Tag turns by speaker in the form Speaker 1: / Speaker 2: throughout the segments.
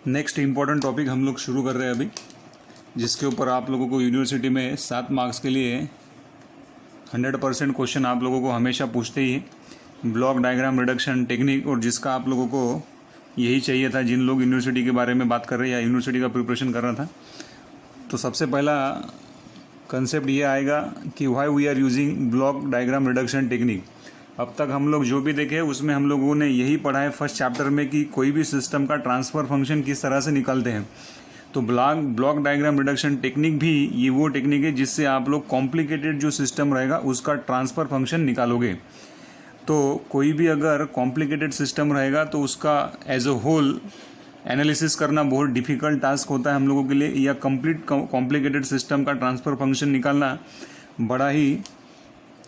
Speaker 1: Next important topic हम लोग शुरू कर रहे हैं अभी, जिसके ऊपर आप लोगों को यूनिवर्सिटी में 7 मार्क्स के लिए 100% क्वेश्चन आप लोगों को हमेशा पूछते ही है। ब्लॉक डायग्राम रिडक्शन टेक्निक, और जिसका आप लोगों को यही चाहिए था जिन लोग यूनिवर्सिटी के बारे में बात कर रहे हैं या यूनिवर्सिटी का प्रिपरेशन कर रहा था। तो सबसे पहला कंसेप्ट ये आएगा कि why we are using block diagram reduction technique. अब तक हम लोग जो भी देखे उसमें हम लोगों ने यही पढ़ा है फर्स्ट चैप्टर में कि कोई भी सिस्टम का ट्रांसफ़र फंक्शन किस तरह से निकालते हैं। तो ब्लॉक डायग्राम रिडक्शन टेक्निक भी ये वो टेक्निक है जिससे आप लोग कॉम्प्लिकेटेड जो सिस्टम रहेगा उसका ट्रांसफ़र फंक्शन निकालोगे। तो कोई भी अगर कॉम्प्लिकेटेड सिस्टम रहेगा तो उसका एज अ होल एनालिसिस करना बहुत डिफ़िकल्ट टास्क होता है हम लोगों के लिए, या कंप्लीट कॉम्प्लिकेटेड सिस्टम का ट्रांसफ़र फंक्शन निकालना बड़ा ही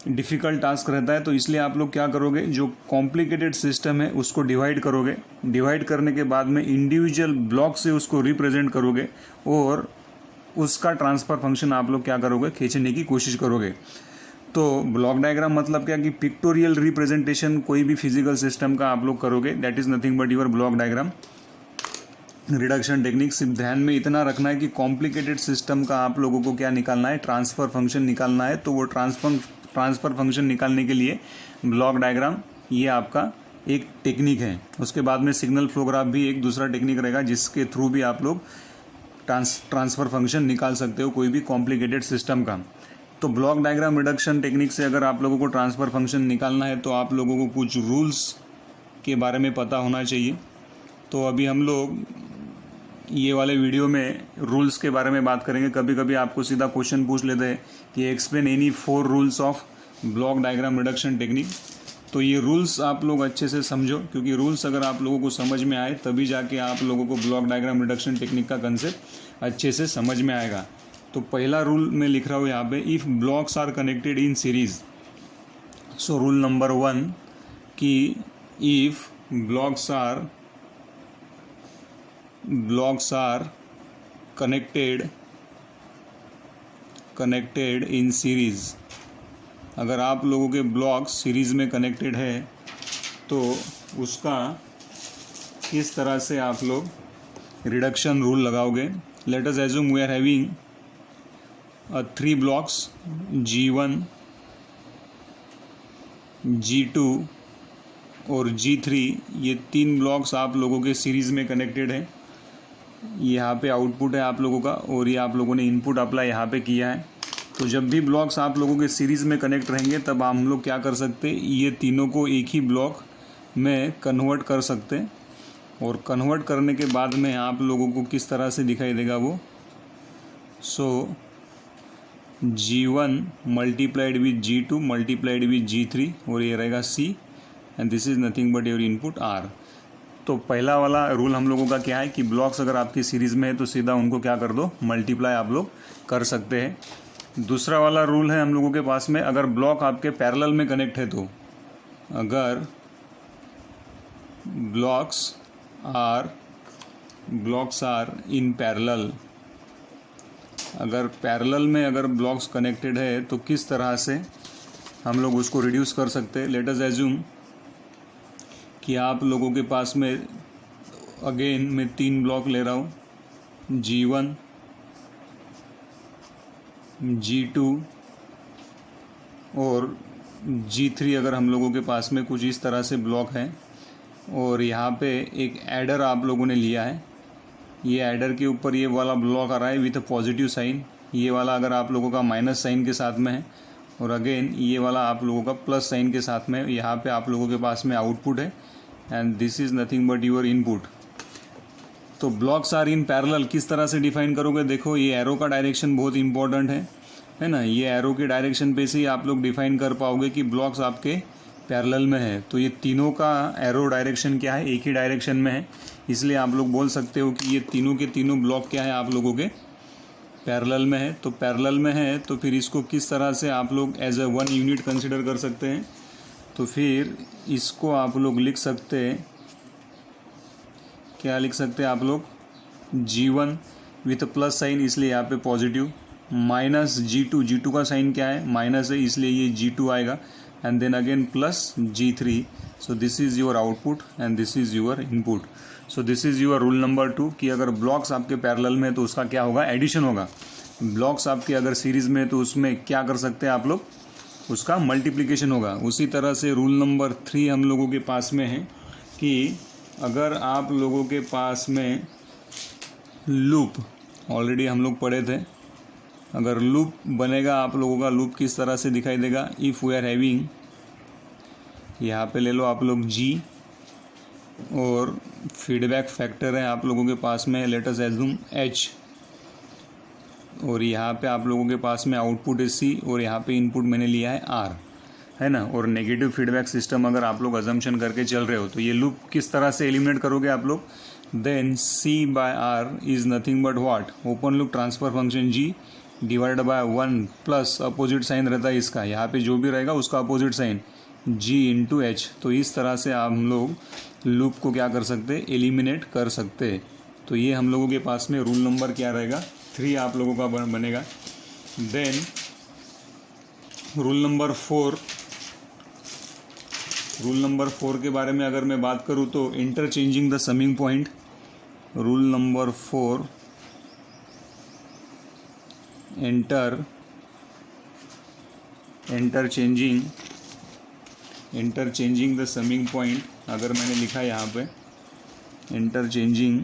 Speaker 1: डिफ़िकल्ट टास्क रहता है। तो इसलिए आप लोग क्या करोगे, जो कॉम्प्लिकेटेड सिस्टम है उसको डिवाइड करोगे। डिवाइड करने के बाद में इंडिविजुअल ब्लॉक से उसको रिप्रेजेंट करोगे और उसका ट्रांसफ़र फंक्शन आप लोग क्या करोगे, खींचने की कोशिश करोगे। तो ब्लॉक डायग्राम मतलब क्या कि पिक्टोरियल रिप्रेजेंटेशन कोई भी फिजिकल सिस्टम का आप लोग करोगे, that is nothing but your block diagram reduction technique. सिर्फ ध्यान में इतना रखना है कि कॉम्प्लिकेटेड सिस्टम का आप लोगों को क्या निकालना है, ट्रांसफ़र फंक्शन निकालना है। तो वो ट्रांसफ़र फंक्शन निकालने के लिए ब्लॉक डायग्राम ये आपका एक टेक्निक है। उसके बाद में सिग्नल फ्लो ग्राफ भी एक दूसरा टेक्निक रहेगा जिसके थ्रू भी आप लोग ट्रांसफ़र फंक्शन निकाल सकते हो कोई भी कॉम्प्लिकेटेड सिस्टम का। तो ब्लॉक डायग्राम रिडक्शन टेक्निक से अगर आप लोगों को ट्रांसफ़र फंक्शन निकालना है तो आप लोगों को कुछ रूल्स के बारे में पता होना चाहिए। तो अभी हम लोग ये वाले वीडियो में रूल्स के बारे में बात करेंगे। कभी कभी आपको सीधा क्वेश्चन पूछ लेते हैं कि explain any 4 rules of block diagram reduction technique. तो ये रूल्स आप लोग अच्छे से समझो, क्योंकि रूल्स अगर आप लोगों को समझ में आए तभी जाके आप लोगों को ब्लॉक डायग्राम रिडक्शन टेक्निक का कंसेप्ट अच्छे से समझ में आएगा। तो पहला रूल मैं लिख रहा हूँ यहाँ पे, if blocks are connected in series. So rule number 1 कि if blocks are connected in series. अगर आप लोगों के ब्लॉक सीरीज़ में कनेक्टेड है तो उसका किस तरह से आप लोग रिडक्शन रूल लगाओगे। Let us assume we are having 3 blocks G1, G2 और G3। ये 3 ब्लॉक्स आप लोगों के सीरीज़ में कनेक्टेड है। यहाँ पे आउटपुट है आप लोगों का और ये आप लोगों ने इनपुट अप्लाई यहाँ पे किया है। तो जब भी ब्लॉक्स आप लोगों के सीरीज़ में कनेक्ट रहेंगे तब हम लोग क्या कर सकते हैं, ये तीनों को एक ही ब्लॉक में कन्वर्ट कर सकते हैं। और कन्वर्ट करने के बाद में आप लोगों को किस तरह से दिखाई देगा वो, सो G1 multiplied with G2 multiplied with G3 और ये रहेगा C and this is nothing but your input R। तो पहला वाला रूल हम लोगों का क्या है कि ब्लॉक्स अगर आपकी सीरीज़ में है तो सीधा उनको क्या कर दो, मल्टीप्लाई आप लोग कर सकते हैं। दूसरा वाला रूल है हम लोगों के पास में, अगर ब्लॉक आपके पैरेलल में कनेक्ट है तो, अगर ब्लॉक्स आर इन पैरेलल, अगर पैरेलल में अगर ब्लॉक्स कनेक्टेड है तो किस तरह से हम लोग उसको रिड्यूस कर सकते हैं। लेट अस एज्यूम कि आप लोगों के पास में अगेन मैं 3 ब्लॉक ले रहा हूँ, G1, G2 और G3। अगर हम लोगों के पास में कुछ इस तरह से ब्लॉक है और यहाँ पे एक एडर आप लोगों ने लिया है, ये एडर के ऊपर ये वाला ब्लॉक आ रहा है विथ अ पॉजिटिव साइन, ये वाला अगर आप लोगों का माइनस साइन के साथ में है और अगेन ये वाला आप लोगों का प्लस साइन के साथ में। यहाँ पे आप लोगों के पास में आउटपुट है and this is nothing but your input. तो ब्लॉक्स आर इन पैरेलल किस तरह से डिफाइन करोगे, देखो ये एरो का डायरेक्शन बहुत इंपॉर्टेंट है ना। ये एरो के डायरेक्शन पे से ही आप लोग डिफाइन कर पाओगे कि ब्लॉक्स आपके पैरेलल में है। तो ये तीनों का एरो डायरेक्शन क्या है, एक ही डायरेक्शन में है, इसलिए आप लोग बोल सकते हो कि ये तीनों के तीनों ब्लॉक क्या है, आप लोगों के पैरेलल में है। तो पैरेलल में है तो फिर इसको किस तरह से आप लोग एज अ 1 यूनिट कंसिडर कर सकते हैं। तो फिर इसको आप लोग लिख सकते हैं, क्या लिख सकते हैं आप लोग, G1 विथ प्लस साइन इसलिए यहाँ पे पॉजिटिव, माइनस G2 का साइन क्या है, माइनस है इसलिए ये G2 आएगा। and then again plus G3. So this is your output and this is your input. So this is your rule number 2 कि अगर ब्लॉक्स आपके पैरेलल में तो उसका क्या होगा, एडिशन होगा. ब्लॉक्स आपके अगर सीरीज में तो उसमें क्या कर सकते हैं आप लोग, उसका मल्टीप्लिकेशन होगा. उसी तरह से रूल नंबर 3 हम लोगों के पास में है कि अगर आप लोगों के पास में लूप, ऑलरेडी हम लोग पढ़े थे, अगर लूप बनेगा आप लोगों का, लूप किस तरह से दिखाई देगा. इफ़ वी आर हैविंग, यहाँ पे ले लो आप लोग G और फीडबैक फैक्टर है आप लोगों के पास में, लेट अस एज्यूम H, और यहाँ पे आप लोगों के पास में आउटपुट है C और यहाँ पे इनपुट मैंने लिया है R, है ना. और नेगेटिव फीडबैक सिस्टम अगर आप लोग अजम्पशन करके चल रहे हो तो ये लूप किस तरह से एलिमिनेट करोगे आप लोग. Then C by R is nothing but what, open loop transfer function G divide by 1 plus opposite sign रहता है इसका, यहाँ पे जो भी रहेगा उसका opposite sign G into H. तो इस तरह से हम लोग लूप को क्या कर सकते, एलिमिनेट कर सकते. तो ये हम लोगों के पास में रूल नंबर क्या रहेगा, 3 आप लोगों का बनेगा. Then rule number 4, rule number 4 के बारे में अगर मैं बात करूँ तो interchanging the summing point. Rule number 4, interchanging the summing point. अगर मैंने लिखा यहाँ पे इंटरचेंजिंग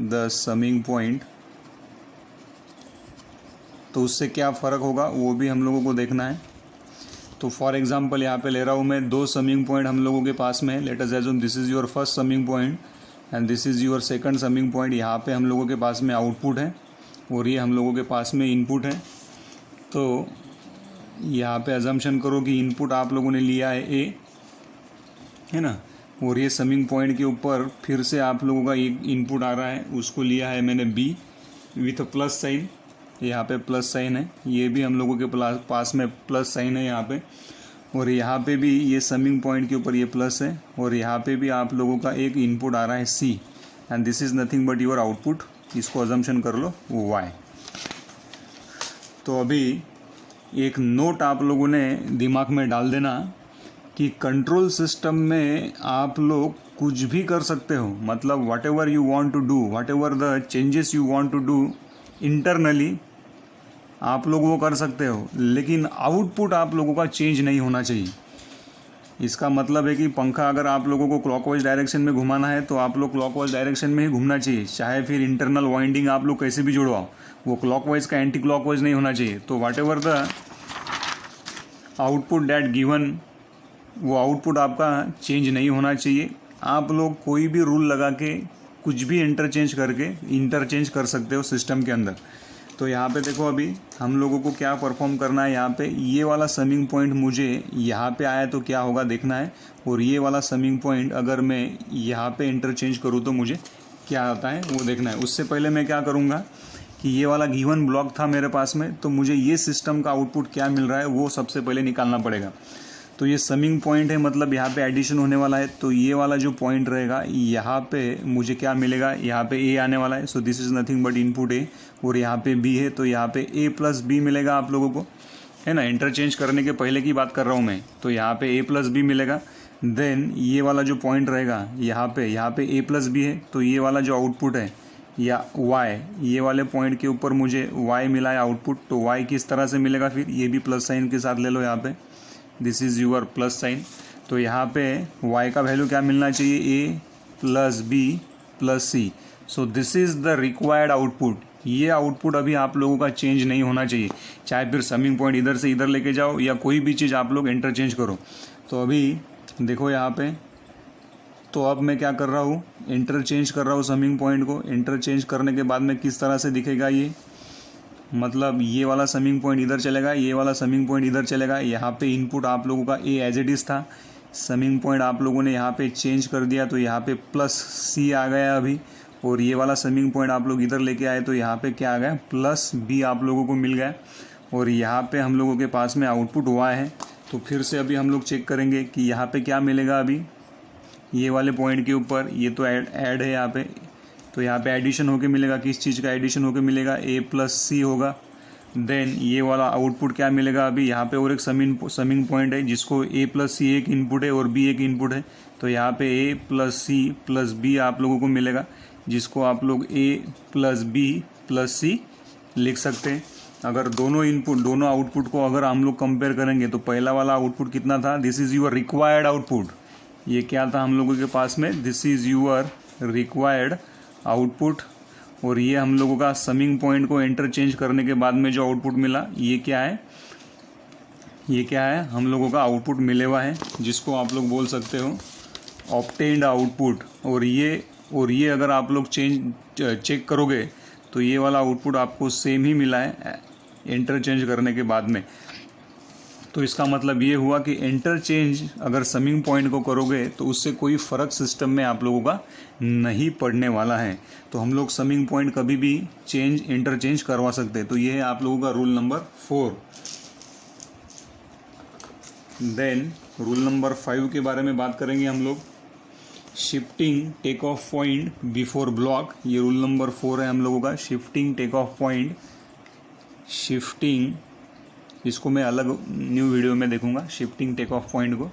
Speaker 1: द समिंग पॉइंट, तो उससे क्या फ़र्क होगा वो भी हम लोगों को देखना है. तो फॉर एग्जांपल यहाँ पे ले रहा हूँ मैं 2 समिंग पॉइंट हम लोगों के पास में है. Let us assume this is your first summing point and this is your second summing point. यहाँ पे हम लोगों के पास में आउटपुट है और ये हम लोगों के पास में इनपुट है. तो यहाँ पे अजम्पशन करो कि इनपुट आप लोगों ने लिया है A, है ना, और ये समिंग पॉइंट के ऊपर फिर से आप लोगों का एक इनपुट आ रहा है, उसको लिया है मैंने B विथ प्लस साइन. यहाँ पे प्लस साइन है, ये भी हम लोगों के पास में प्लस साइन है यहाँ पे, और यहाँ पे भी ये समिंग पॉइंट के ऊपर ये प्लस है, और यहाँ पे भी आप लोगों का एक इनपुट आ रहा है C and this is nothing but your output. इसको अजम्पशन कर लो Y. तो अभी एक नोट आप लोगों ने दिमाग में डाल देना कि कंट्रोल सिस्टम में आप लोग कुछ भी कर सकते हो, मतलब whatever you want to do, whatever the changes you want to do internally आप लोग वो कर सकते हो, लेकिन आउटपुट आप लोगों का चेंज नहीं होना चाहिए. इसका मतलब है कि पंखा अगर आप लोगों को क्लॉकवाइज डायरेक्शन में घुमाना है तो आप लोग क्लॉकवाइज डायरेक्शन में ही घूमना चाहिए, चाहे फिर इंटरनल वाइंडिंग आप लोग कैसे भी जुड़वाओ, वो क्लॉकवाइज का एंटी क्लॉकवाइज नहीं होना चाहिए. तो what ever the output that given, वो आउटपुट आपका चेंज नहीं होना चाहिए. आप लोग कोई भी रूल लगा के कुछ भी इंटरचेंज कर सकते हो सिस्टम के अंदर. तो यहाँ पे देखो अभी हम लोगों को क्या परफॉर्म करना है. यहाँ पे ये वाला समिंग पॉइंट मुझे यहाँ पे आया तो क्या होगा देखना है, और ये वाला समिंग पॉइंट अगर मैं यहाँ पे इंटरचेंज करूँ तो मुझे क्या आता है वो देखना है. उससे पहले मैं क्या करूँगा कि ये वाला गिवन ब्लॉक था मेरे पास में, तो मुझे ये सिस्टम का आउटपुट क्या मिल रहा है वो सबसे पहले निकालना पड़ेगा. तो ये समिंग पॉइंट है, मतलब यहाँ पे एडिशन होने वाला है. तो ये वाला जो पॉइंट रहेगा यहाँ पे मुझे क्या मिलेगा, यहाँ पे A आने वाला है. So this is nothing but input A, और यहाँ पे B है तो यहाँ पे A प्लस B मिलेगा आप लोगों को, है ना. इंटरचेंज करने के पहले की बात कर रहा हूँ मैं. तो यहाँ पे A प्लस B मिलेगा. देन ये वाला जो पॉइंट रहेगा यहाँ पे A प्लस B है, तो ये वाला जो आउटपुट है या Y, ये वाले पॉइंट के ऊपर मुझे Y मिला है आउटपुट. तो Y किस तरह से मिलेगा फिर, ये भी प्लस साइन के साथ ले लो यहाँ पे, this is your plus sign. तो यहाँ पे Y का वैल्यू क्या मिलना चाहिए, A प्लस B प्लस C. So this is the required output. ये आउटपुट अभी आप लोगों का चेंज नहीं होना चाहिए, चाहे फिर समिंग पॉइंट इधर से इधर लेके जाओ या कोई भी चीज़ आप लोग इंटरचेंज करो. तो अभी देखो यहाँ पे, तो अब मैं क्या कर रहा हूँ, इंटरचेंज कर रहा हूँ समिंग पॉइंट को. इंटरचेंज करने के बाद में किस तरह से दिखेगा ये, मतलब ये वाला समिंग पॉइंट इधर चलेगा, ये वाला समिंग पॉइंट इधर चलेगा. यहाँ पे इनपुट आप लोगों का A एज इट इज़ था, समिंग पॉइंट आप लोगों ने यहाँ पे चेंज कर दिया तो यहाँ पे प्लस C आ गया अभी, और ये वाला समिंग पॉइंट आप लोग इधर लेके आए तो यहाँ पे क्या आ गया, प्लस B आप लोगों को मिल गया. और यहाँ पे हम लोगों के पास में आउटपुट Y है. तो फिर से अभी हम लोग चेक करेंगे कि यहाँ पे क्या मिलेगा. अभी ये वाले पॉइंट के ऊपर ये तो ऐड है यहाँ पे, तो यहाँ पे एडिशन होके मिलेगा. किस चीज़ का एडिशन होके मिलेगा, A प्लस C होगा. देन ये वाला आउटपुट क्या मिलेगा अभी यहाँ पे, और एक समिंग पॉइंट है जिसको a प्लस सी एक इनपुट है और b एक इनपुट है, तो यहाँ पे a plus c plus b आप लोगों को मिलेगा, जिसको आप लोग a प्लस b प्लस c लिख सकते हैं। अगर दोनों आउटपुट को अगर हम लोग कंपेयर करेंगे तो पहला वाला आउटपुट कितना था, this is your required output, ये क्या था हम लोगों के पास में, this is your required output, और ये हम लोगों का समिंग पॉइंट को इंटरचेंज करने के बाद में जो आउटपुट मिला ये क्या है, ये क्या है, हम लोगों का आउटपुट मिले हुआ है, जिसको आप लोग बोल सकते हो ऑब्टेन्ड आउटपुट। और ये अगर आप लोग चेक करोगे तो ये वाला आउटपुट आपको सेम ही मिला है इंटरचेंज करने के बाद में। तो इसका मतलब ये हुआ कि इंटरचेंज अगर समिंग पॉइंट को करोगे तो उससे कोई फ़र्क सिस्टम में आप लोगों का नहीं पड़ने वाला है। तो हम लोग समिंग पॉइंट कभी भी इंटरचेंज करवा सकते हैं। तो ये है आप लोगों का rule number 4। Then rule number 5 के बारे में बात करेंगे हम लोग, shifting take off point before block. ये रूल नंबर 4 है हम लोगों का, शिफ्टिंग टेक ऑफ पॉइंट। इसको मैं अलग न्यू वीडियो में देखूंगा, शिफ्टिंग टेक ऑफ पॉइंट को।